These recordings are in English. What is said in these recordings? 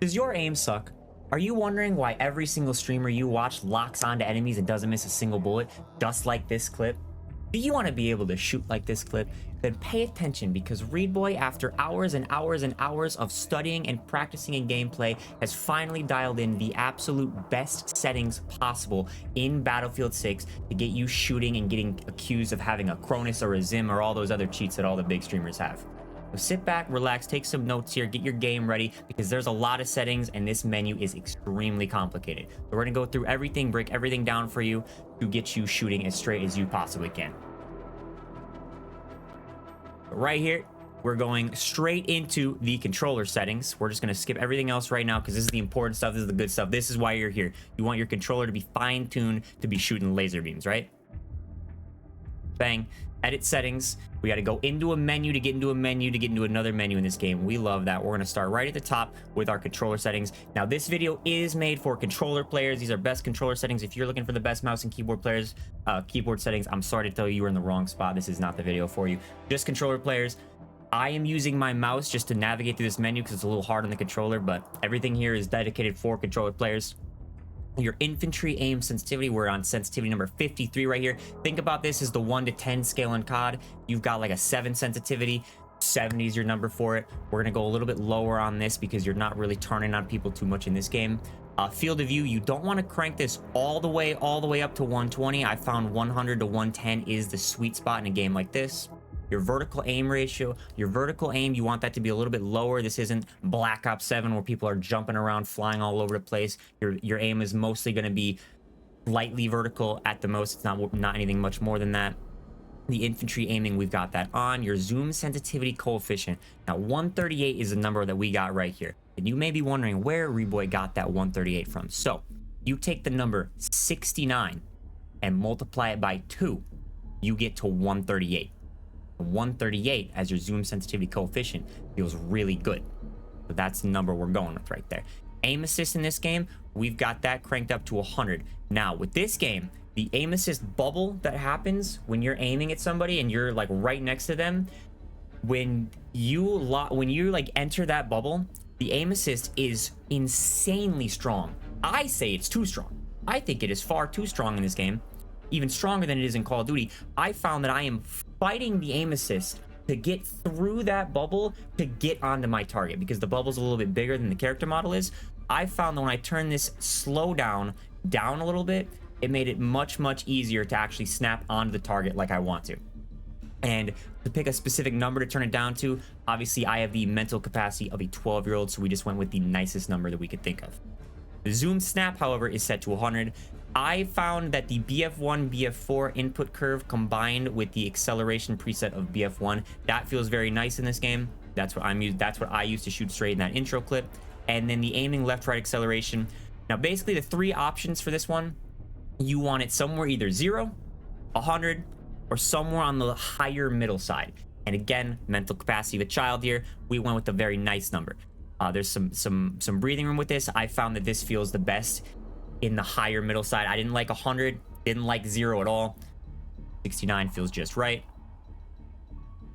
Does your aim suck? Are you wondering why every single streamer you watch locks onto enemies and doesn't miss a single bullet, just like this clip? Do you want to be able to shoot like this clip? Then pay attention, because Reidboyy, after hours and hours and hours of studying and practicing in gameplay, has finally dialed in the absolute best settings possible in Battlefield 6 to get you shooting and getting accused of having a Cronus or a Zim or all those other cheats that all the big streamers have. So sit back, relax, take some notes here, get your game ready, because there's a lot of settings and this menu is extremely complicated. So we're gonna go through everything, break everything down for you to get you shooting as straight as you possibly can. But right here, we're going straight into the controller settings. We're just gonna skip everything else right now because this is the important stuff, this is the good stuff. This is why you're here. You want your controller to be fine-tuned to be shooting laser beams, right? Bang. Edit settings. We got to go into a menu to get into a menu to get into another menu in this game. We love that. We're going to start right at the top with our controller settings. Now, this video is made for controller players. These are best controller settings. If you're looking for the best mouse and keyboard players, keyboard settings, I'm sorry to tell you, you're in the wrong spot. This is not the video for you. Just controller players. I am using my mouse just to navigate through this menu because it's a little hard on the controller, but everything here is dedicated for controller players. Your infantry aim sensitivity, we're on sensitivity number 53 right here. Think about this as the 1 to 10 scale in COD. You've got like a 7 sensitivity. 70 is your number for it. We're gonna go a little bit lower on this because you're not really turning on people too much in this game. Field of view, you don't want to crank this all the way up to 120. I found 100 to 110 is the sweet spot in a game like this. Your vertical aim ratio, your vertical aim, you want that to be a little bit lower. This isn't Black Ops 7 where people are jumping around, flying all over the place. Your aim is mostly going to be lightly vertical at the most. It's not anything much more than that. The infantry aiming, we've got that on. Your zoom sensitivity coefficient. Now, 138 is the number that we got right here. And you may be wondering where Reidboyy got that 138 from. So, you take the number 69 and multiply it by 2. You get to 138. 138 as your zoom sensitivity coefficient feels really good. So that's the number we're going with right there. Aim assist in this game, we've got that cranked up to 100. Now with this game, the aim assist bubble that happens when you're aiming at somebody and you're like right next to them, when you like enter that bubble, the aim assist is insanely strong. I say it's too strong. I think it is far too strong in this game, even stronger than it is in Call of Duty. I found that I am fighting the aim assist to get through that bubble to get onto my target because the bubble's a little bit bigger than the character model is. I found that when I turn this slow down a little bit, it made it much easier to actually snap onto the target like I want to. And to pick a specific number to turn it down to, obviously I have the mental capacity of a 12-year-old, so we just went with the nicest number that we could think of. The zoom snap, however, is set to 100. I found that the BF1, BF4 input curve combined with the acceleration preset of BF1, that feels very nice in this game. That's what I use to shoot straight in that intro clip. And then the aiming left-right acceleration. Now, basically the 3 options for this one, you want it somewhere either 0, 100, or somewhere on the higher middle side. And again, mental capacity of a child here, we went with a very nice number. There's some breathing room with this. I found that this feels the best in the higher middle side. I didn't like 100, didn't like 0 at all. 69 feels just right.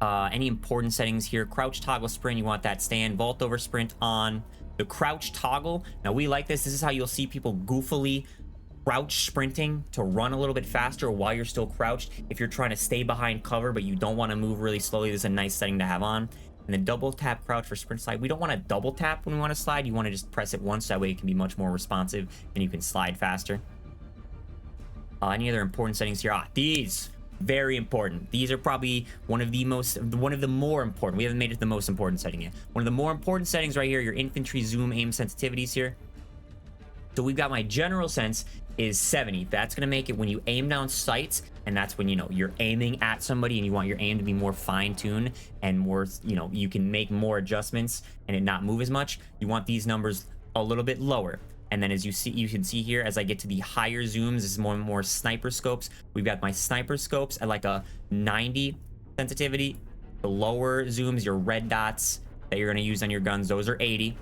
Any important settings here? Crouch toggle sprint, you want that stand. Vault over sprint on. The crouch toggle, now we like this. This is how you'll see people goofily crouch sprinting to run a little bit faster while you're still crouched. If you're trying to stay behind cover but you don't want to move really slowly, this is a nice setting to have on. And then double tap crouch for sprint slide. We don't want to double tap when we want to slide. You want to just press it once. That way it can be much more responsive and you can slide faster. Any other important settings here? These, very important. These are probably one of the more important. We haven't made it the most important setting yet. One of the more important settings right here, your infantry zoom aim sensitivities here. So we've got my general sense is 70. That's going to make it when you aim down sights, and that's when, you know, you're aiming at somebody and you want your aim to be more fine-tuned and more, you know, you can make more adjustments and it not move as much. You want these numbers a little bit lower. And then as you see, you can see here, as I get to the higher zooms, this is more and more sniper scopes. We've got my sniper scopes at like a 90 sensitivity. The lower zooms, your red dots that you're going to use on your guns, those are 80.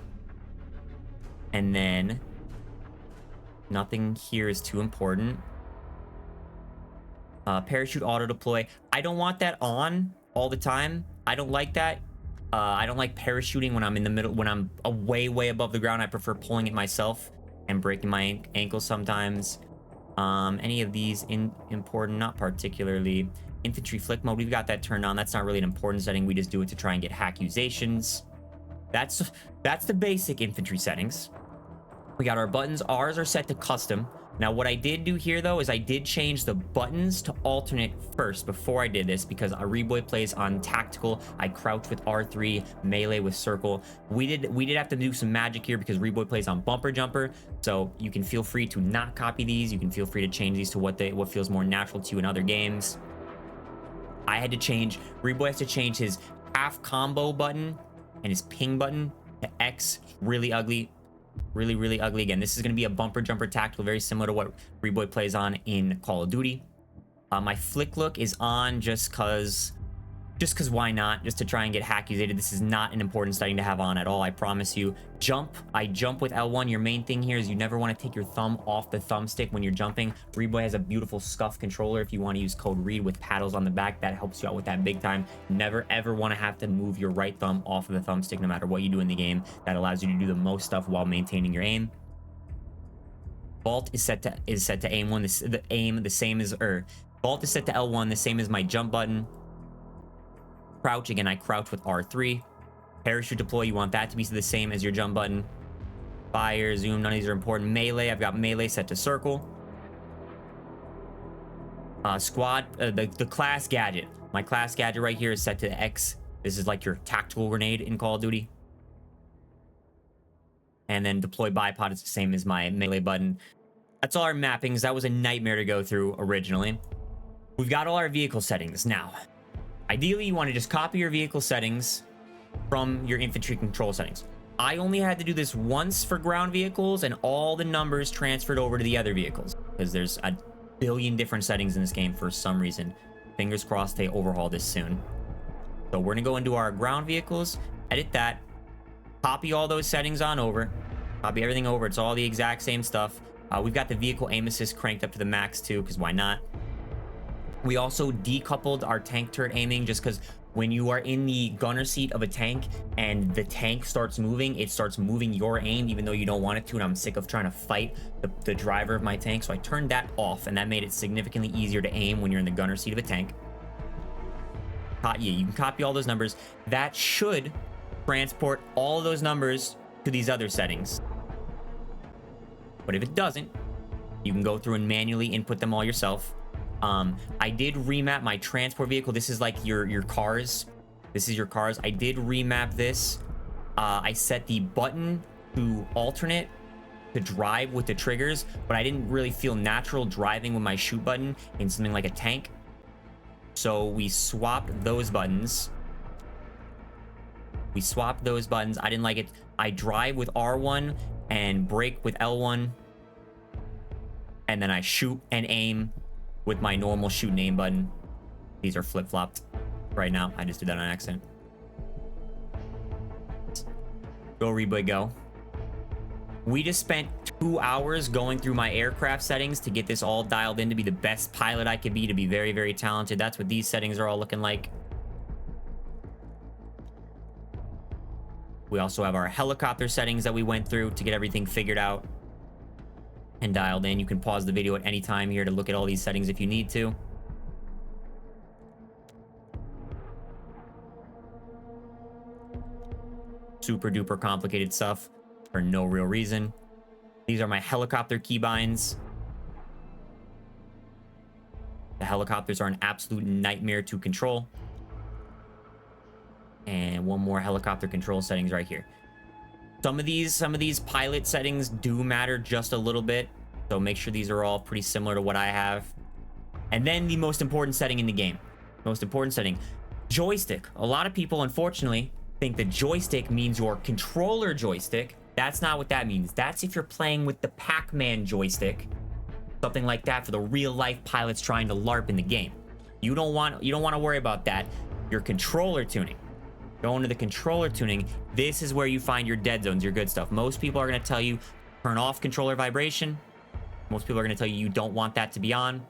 And then nothing here is too important. Parachute auto deploy. I don't want that on all the time. I don't like that. I don't like parachuting when I'm in the middle, when I'm way above the ground. I prefer pulling it myself and breaking my ankle sometimes. Any of these important? Not particularly. Infantry flick mode, we've got that turned on. That's not really an important setting. We just do it to try and get accusations. That's the basic infantry settings. We got our buttons. Ours are set to custom. Now, what I did do here, though, is I did change the buttons to alternate first before I did this, because Reidboyy plays on tactical. I crouch with R3, melee with circle. We did have to do some magic here because Reidboyy plays on bumper jumper. So you can feel free to not copy these. You can feel free to change these to what feels more natural to you in other games. I had to change. Reidboyy has to change his half combo button and his ping button to X. Really ugly. Really ugly. Again, this is going to be a bumper jumper tactical, very similar to what Reidboyy plays on in Call of Duty. My flick look is on just because why not? Just to try and get accusated. This is not an important setting to have on at all, I promise you. Jump. I jump with L1. Your main thing here is you never want to take your thumb off the thumbstick when you're jumping. Reidboyy has a beautiful scuff controller. If you want to use code REID with paddles on the back, that helps you out with that big time. Never ever want to have to move your right thumb off of the thumbstick no matter what you do in the game. That allows you to do the most stuff while maintaining your aim. Vault is set to aim one. Vault is set to L1, the same as my jump button. Crouch, again, I crouch with R3. Parachute deploy, you want that to be the same as your jump button. Fire, zoom, none of these are important. Melee, I've got melee set to circle. Squad, the class gadget. My class gadget right here is set to X. This is like your tactical grenade in Call of Duty. And then deploy bipod is the same as my melee button. That's all our mappings. That was a nightmare to go through originally. We've got all our vehicle settings now. Ideally, you want to just copy your vehicle settings from your infantry control settings. I only had to do this once for ground vehicles, and all the numbers transferred over to the other vehicles because there's a billion different settings in this game for some reason. Fingers crossed they overhaul this soon. So we're gonna go into our ground vehicles, edit that, copy all those settings on over, copy everything over. It's all the exact same stuff. We've got the vehicle aim assist cranked up to the max too, because why not? We also decoupled our tank turret aiming, just because when you are in the gunner seat of a tank and the tank starts moving, it starts moving your aim even though you don't want it to, and I'm sick of trying to fight the driver of my tank. So I turned that off, and that made it significantly easier to aim when you're in the gunner seat of a tank. Yeah, you can copy all those numbers. That should transport all of those numbers to these other settings. But if it doesn't, you can go through and manually input them all yourself. I did remap my transport vehicle. This is like your cars. This is your cars. I did remap this. I set the button to alternate to drive with the triggers, but I didn't really feel natural driving with my shoot button in something like a tank. So we swapped those buttons. I didn't like it. I drive with R1 and brake with L1. And then I shoot and aim with my normal shoot and aim button. These are flip-flopped right now. I just did that on accident. Go, Reidboyy, go. We just spent 2 hours going through my aircraft settings to get this all dialed in to be the best pilot I could be, to be very, very talented. That's what these settings are all looking like. We also have our helicopter settings that we went through to get everything figured out and dialed in. You can pause the video at any time here to look at all these settings if you need to. Super duper complicated stuff for no real reason. These are my helicopter keybinds. The helicopters are an absolute nightmare to control. And one more helicopter control settings right here. Some of these pilot settings do matter just a little bit, so make sure these are all pretty similar to what I have. And then the most important setting in the game. Most important setting. Joystick. A lot of people, unfortunately, think the joystick means your controller joystick. That's not what that means. That's if you're playing with the Pac-Man joystick. Something like that for the real-life pilots trying to LARP in the game. You don't want to worry about that. Your controller tuning. Going to the controller tuning, this is where you find your dead zones, your good stuff. Most people are going to tell you, turn off controller vibration. Most people are going to tell you don't want that to be on.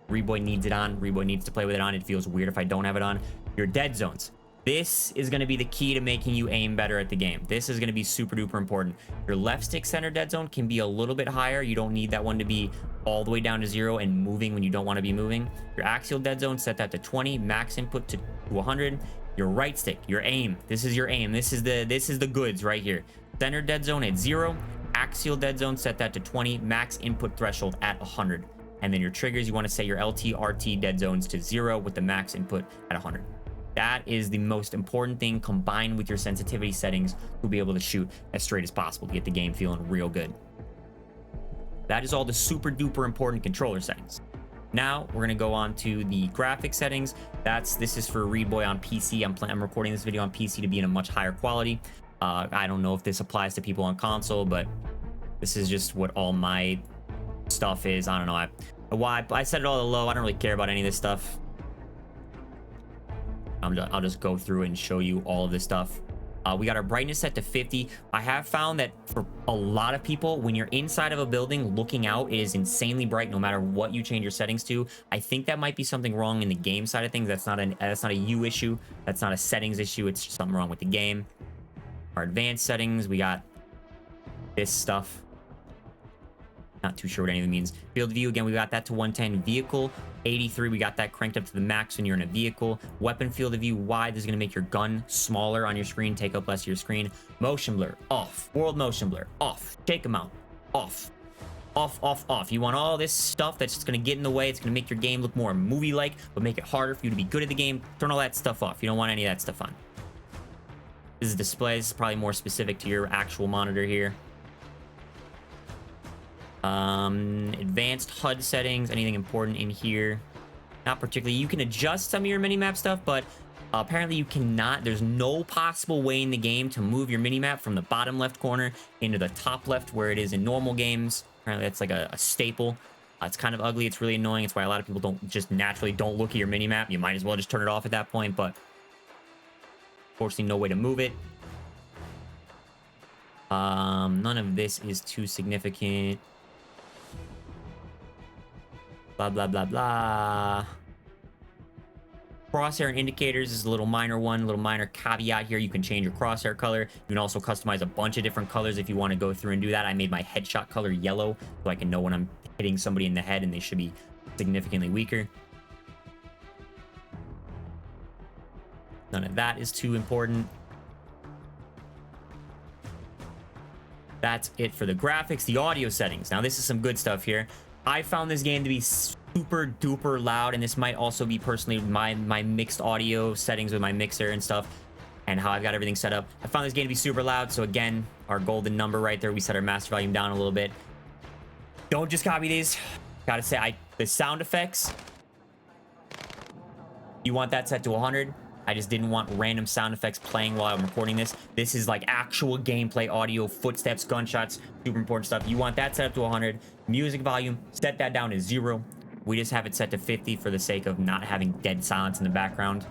Reidboyy needs it on. Reidboyy needs to play with it on. It feels weird if I don't have it on. Your dead zones. This is going to be the key to making you aim better at the game. This is going to be super duper important. Your left stick center dead zone can be a little bit higher. You don't need that one to be all the way down to 0 and moving when you don't want to be moving. Your axial dead zone, set that to 20, max input to 100. Your right stick, your aim. This is your aim. This is the goods right here. Center dead zone at 0, axial dead zone, set that to 20, max input threshold at 100. And then your triggers, you want to set your LT, RT dead zones to 0 with the max input at 100. That is the most important thing, combined with your sensitivity settings to be able to shoot as straight as possible to get the game feeling real good. That is all the super duper important controller settings. Now we're gonna go on to the graphic settings. This is for Reidboyy on PC. I'm recording this video on PC to be in a much higher quality. I don't know if this applies to people on console, but this is just what all my stuff is. I don't know. I set it all to low. I don't really care about any of this stuff. I'll just go through and show you all of this stuff. We got our brightness set to 50. I have found that for a lot of people, when you're inside of a building looking out, it is insanely bright no matter what you change your settings to. I think that might be something wrong in the game side of things. That's not a you issue. That's not a settings issue. It's just something wrong with the game. Our advanced settings, we got this stuff. Not too sure what any of it means. Field of view, again, we got that to 110. Vehicle 83, we got that cranked up to the max when you're in a vehicle. Weapon field of view wide, this is going to make your gun smaller on your screen, take up less of your screen. Motion blur off. World motion blur off. Shake them out off. Off. You want all this stuff that's just going to get in the way. It's going to make your game look more movie-like, but make it harder for you to be good at the game. Turn all that stuff off. You don't want any of that stuff on. This is displays, probably more specific to your actual monitor here. Advanced HUD settings, anything important in here? Not particularly. You can adjust some of your minimap stuff, but apparently you cannot. There's no possible way in the game to move your minimap from the bottom left corner into the top left where it is in normal games. Apparently that's like a staple. It's kind of ugly. It's really annoying. It's why a lot of people don't look at your minimap. You might as well just turn it off at that point, but unfortunately no way to move it. None of this is too significant. Blah, blah, blah, blah. Crosshair and indicators is a little minor one, a little minor caveat here. You can change your crosshair color. You can also customize a bunch of different colors if you want to go through and do that. I made my headshot color yellow so I can know when I'm hitting somebody in the head and they should be significantly weaker. None of that is too important. That's it for the graphics. The audio settings. Now, this is some good stuff here. I found this game to be super duper loud, and this might also be personally my mixed audio settings with my mixer and stuff and how I've got everything set up. I found this game to be super loud, so again, our golden number right there, we set our master volume down a little bit. Don't just copy these. Gotta say, the sound effects, you want that set to 100. I just didn't want random sound effects playing while I'm recording this. This is like actual gameplay audio, footsteps, gunshots, super important stuff. You want that set up to 100. Music volume, set that down to 0. We just have it set to 50 for the sake of not having dead silence in the background.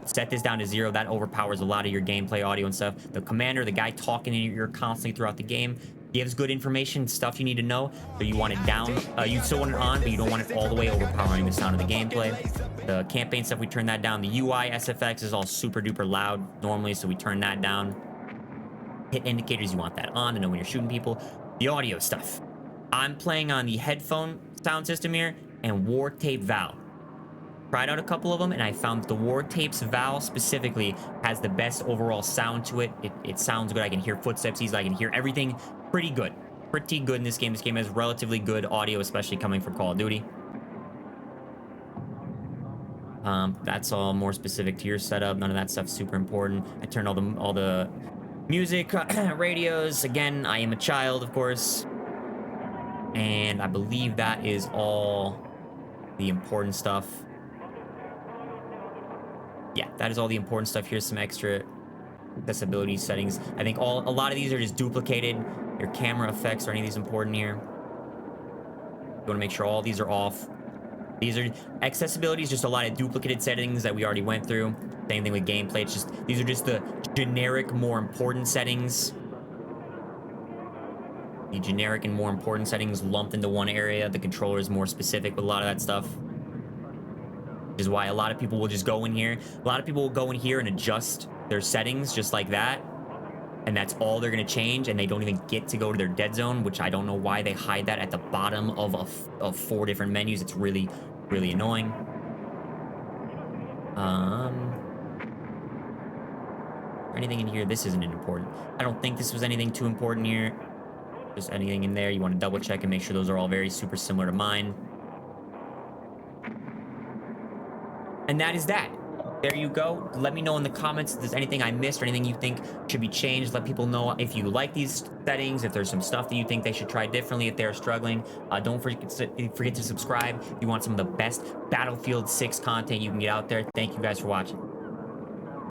Set this down to 0. That overpowers a lot of your gameplay audio and stuff. The commander, the guy talking in your ear constantly throughout the game, gives good information, stuff you need to know. So you want it down. You still want it on, but you don't want it all the way overpowering the sound of the gameplay. The campaign stuff, we turn that down. The UI SFX is all super duper loud normally, so we turn that down. Hit indicators, you want that on to know when you're shooting people. The audio stuff. I'm playing on the headphone sound system here and War Tape Val. Tried out a couple of them, and I found the War Tapes Val specifically has the best overall sound to it. It sounds good. I can hear footsteps easily. I can hear everything pretty good. Pretty good in this game. This game has relatively good audio, especially coming from Call of Duty. That's all more specific to your setup. None of that stuff's super important. I turned all the music, radios. Again, I am a child, of course. And I believe that is all the important stuff. Yeah, that is all the important stuff. Here's some extra accessibility settings. I think a lot of these are just duplicated. Your camera effects, are any of these important here? You want to make sure all these are off. These are accessibility is just a lot of duplicated settings that we already went through. Same thing with gameplay. It's just these are just the generic, more important settings. The generic and more important settings lumped into one area. The controller is more specific with a lot of that stuff. which is why a lot of people will just go in here. A lot of people will go in here and adjust their settings just like that. And that's all they're going to change. And they don't even get to go to their dead zone, which I don't know why they hide that at the bottom of 4 different menus. It's really, really annoying. Anything in here? This isn't important. I don't think this was anything too important here. Just anything in there. You want to double check and make sure those are all very super similar to mine. And that is that. There you go. Let me know in the comments if there's anything I missed or anything you think should be changed. Let people know if you like these settings, if there's some stuff that you think they should try differently if they're struggling. Don't forget to subscribe if you want some of the best Battlefield 6 content you can get out there. Thank you guys for watching.